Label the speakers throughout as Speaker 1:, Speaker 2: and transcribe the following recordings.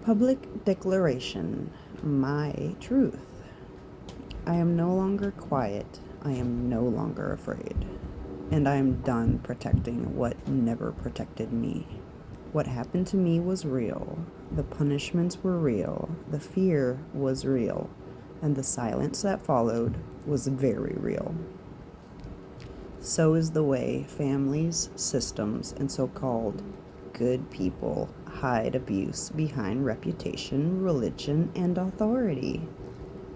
Speaker 1: Public declaration, my truth. I am no longer quiet. I am no longer afraid. And I am done protecting what never protected me. What happened to me was real. The punishments were real. The fear was real. And the silence that followed was very real. So is the way families, systems, and so-called good people hide abuse behind reputation, religion, and authority.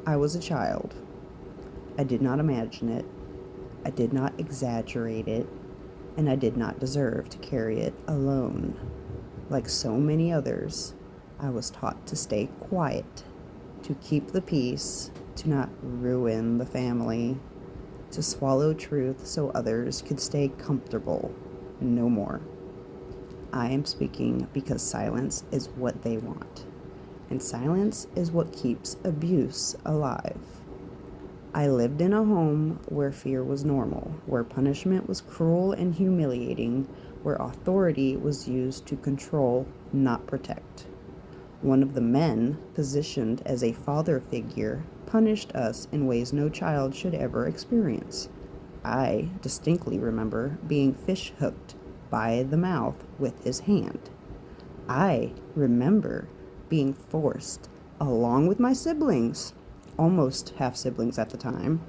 Speaker 1: I was a child. I did not imagine it. I did not exaggerate it. And I did not deserve to carry it alone. Like so many others, I was taught to stay quiet, to keep the peace, to not ruin the family, to swallow truth so others could stay comfortable. No more. I am speaking because silence is what they want, and silence is what keeps abuse alive. I lived in a home where fear was normal, where punishment was cruel and humiliating, where authority was used to control, not protect. One of the men, positioned as a father figure, punished us in ways no child should ever experience. I distinctly remember being fish hooked by the mouth with his hand. I remember being forced, along with my siblings, almost half siblings at the time,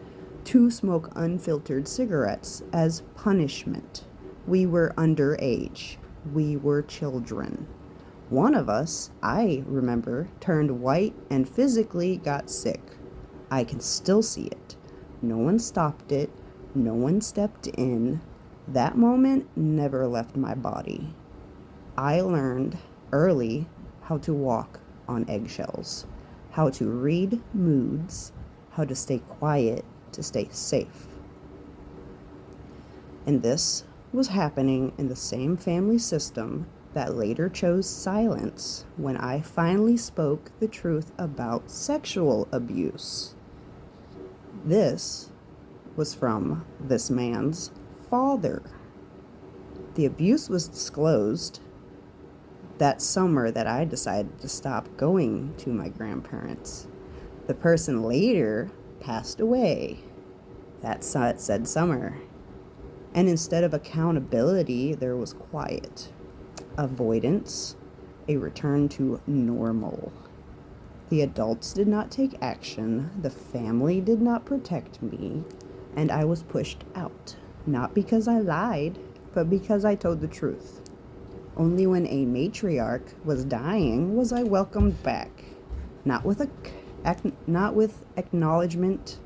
Speaker 1: to smoke unfiltered cigarettes as punishment. We were underage. We were children. One of us, I remember, turned white and physically got sick. I can still see it. No one stopped it. No one stepped in. That moment never left my body. I learned early how to walk on eggshells, how to read moods, how to stay quiet to stay safe. And this was happening in the same family system that later chose silence when I finally spoke the truth about sexual abuse. This was from this man's father. The abuse was disclosed that summer that I decided to stop going to my grandparents. The person later passed away that said summer. And instead of accountability, there was quiet, avoidance, a return to normal. The adults did not take action, the family did not protect me, and I was pushed out. Not because I lied, but because I told the truth. Only when a matriarch was dying was I welcomed back. Not with acknowledgement,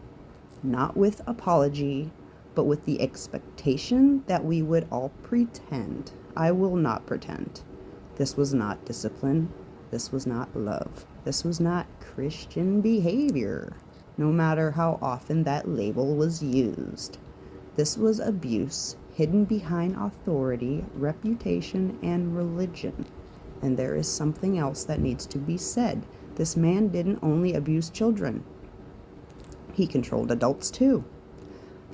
Speaker 1: not with apology, but with the expectation that we would all pretend. I will not pretend. This was not discipline. This was not love. This was not Christian behavior, no matter how often that label was used. This was abuse hidden behind authority, reputation, and religion. And there is something else that needs to be said. This man didn't only abuse children. He controlled adults too.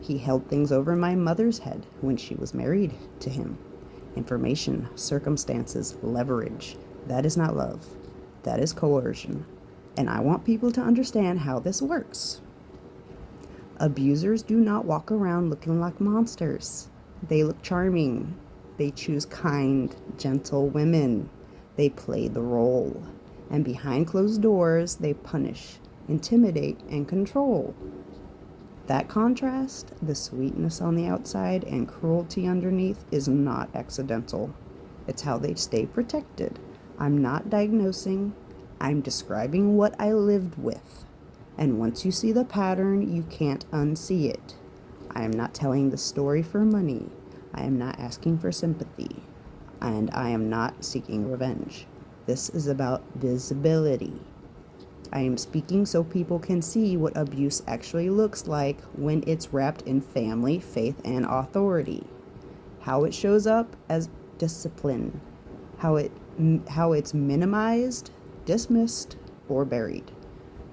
Speaker 1: He held things over my mother's head when she was married to him. Information, circumstances, leverage. That is not love. That is coercion. And I want people to understand how this works. Abusers do not walk around looking like monsters. They look charming. They choose kind, gentle women. They play the role. And behind closed doors, they punish, intimidate, and control. That contrast, the sweetness on the outside and cruelty underneath, is not accidental. It's how they stay protected. I'm not diagnosing. I'm describing what I lived with. And once you see the pattern, you can't unsee it. I am not telling the story for money. I am not asking for sympathy. And I am not seeking revenge. This is about visibility. I am speaking so people can see what abuse actually looks like when it's wrapped in family, faith, and authority. How it shows up as discipline. How it's minimized, dismissed, or buried.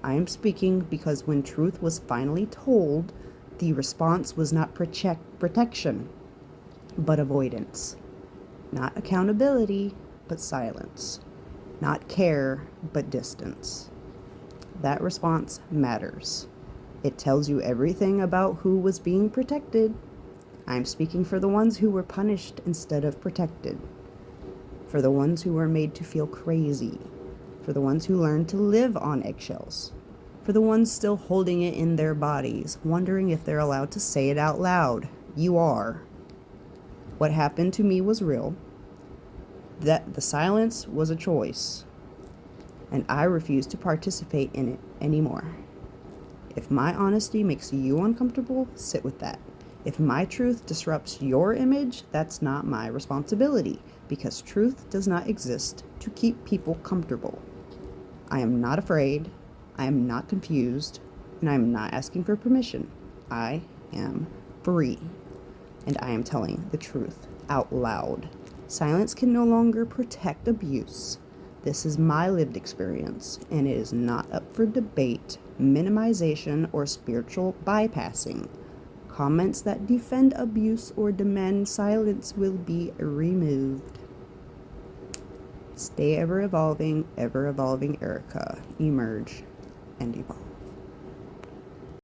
Speaker 1: I am speaking because when truth was finally told, the response was not protection, but avoidance. Not accountability, but silence. Not care, but distance. That response matters. It tells you everything about who was being protected. I'm speaking for the ones who were punished instead of protected. For the ones who were made to feel crazy. For the ones who learned to live on eggshells. For the ones still holding it in their bodies, wondering if they're allowed to say it out loud. You are. What happened to me was real. That the silence was a choice. And I refuse to participate in it anymore. If my honesty makes you uncomfortable, sit with that. If my truth disrupts your image, that's not my responsibility, because truth does not exist to keep people comfortable. I am not afraid, I am not confused, and I am not asking for permission. I am free, and I am telling the truth out loud. Silence can no longer protect abuse. This is my lived experience, and it is not up for debate, minimization, or spiritual bypassing. Comments that defend abuse or demand silence will be removed. Stay ever evolving Erica. Emerge and evolve.